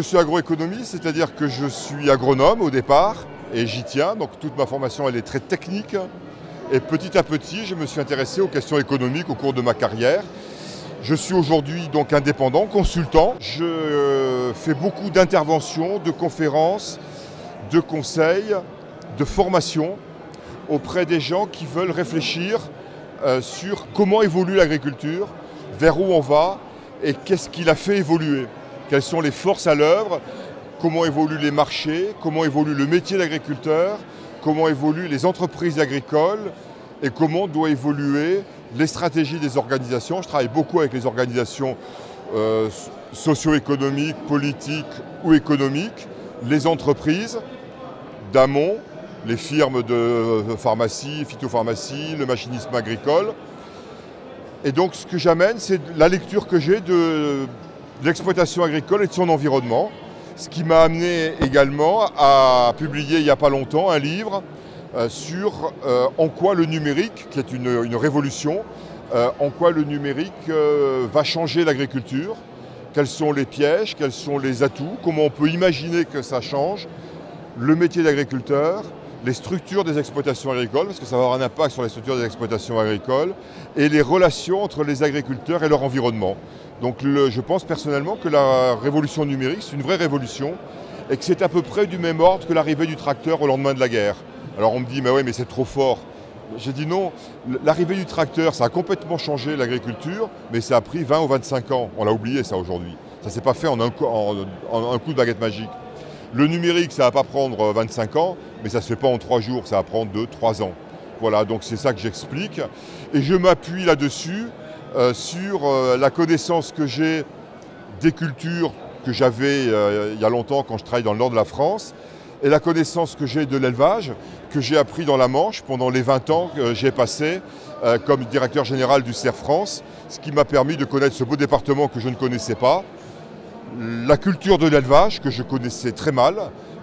suis agroéconomiste, c'est-à-dire que je suis agronome au départ et j'y tiens, donc toute ma formation elle est très technique et petit à petit je me suis intéressé aux questions économiques au cours de ma carrière. Je suis aujourd'hui donc indépendant, consultant, je fais beaucoup d'interventions, de conférences, de conseils, de formations auprès des gens qui veulent réfléchir sur comment évolue l'agriculture, vers où on va et qu'est-ce qui l'a fait évoluer. Quelles sont les forces à l'œuvre, comment évoluent les marchés, comment évolue le métier d'agriculteur, comment évoluent les entreprises agricoles et comment doivent évoluer les stratégies des organisations. Je travaille beaucoup avec les organisations socio-économiques, politiques ou économiques, les entreprises d'amont, les firmes de pharmacie, phytopharmacie, le machinisme agricole. Et donc ce que j'amène, c'est la lecture que j'ai de l'exploitation agricole et de son environnement, ce qui m'a amené également à publier il n'y a pas longtemps un livre sur en quoi le numérique, qui est une révolution, en quoi le numérique va changer l'agriculture, quels sont les pièges, quels sont les atouts, comment on peut imaginer que ça change le métier d'agriculteur, les structures des exploitations agricoles, parce que ça va avoir un impact sur les structures des exploitations agricoles, et les relations entre les agriculteurs et leur environnement. Donc je pense personnellement que la révolution numérique, c'est une vraie révolution, et que c'est à peu près du même ordre que l'arrivée du tracteur au lendemain de la guerre. Alors on me dit, mais oui, mais c'est trop fort. J'ai dit non, l'arrivée du tracteur, ça a complètement changé l'agriculture, mais ça a pris 20 ou 25 ans. On l'a oublié ça aujourd'hui. Ça ne s'est pas fait en un coup de baguette magique. Le numérique, ça ne va pas prendre 25 ans, mais ça ne se fait pas en 3 jours, ça va prendre 2-3 ans. Voilà, donc c'est ça que j'explique. Et je m'appuie là-dessus sur la connaissance que j'ai des cultures que j'avais il y a longtemps quand je travaillais dans le nord de la France, et la connaissance que j'ai de l'élevage, que j'ai appris dans la Manche pendant les 20 ans que j'ai passé comme directeur général du CERF France, ce qui m'a permis de connaître ce beau département que je ne connaissais pas. La culture de l'élevage, que je connaissais très mal,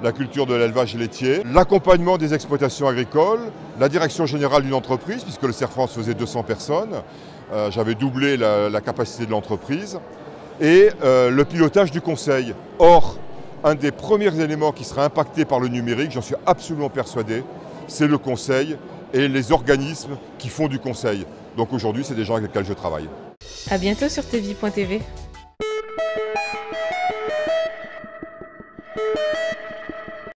la culture de l'élevage laitier, l'accompagnement des exploitations agricoles, la direction générale d'une entreprise, puisque le CERF France faisait 200 personnes, j'avais doublé la capacité de l'entreprise, et le pilotage du conseil. Or, un des premiers éléments qui sera impacté par le numérique, j'en suis absolument persuadé, c'est le conseil et les organismes qui font du conseil. Donc aujourd'hui, c'est des gens avec lesquels je travaille. À bientôt sur tvie.tv.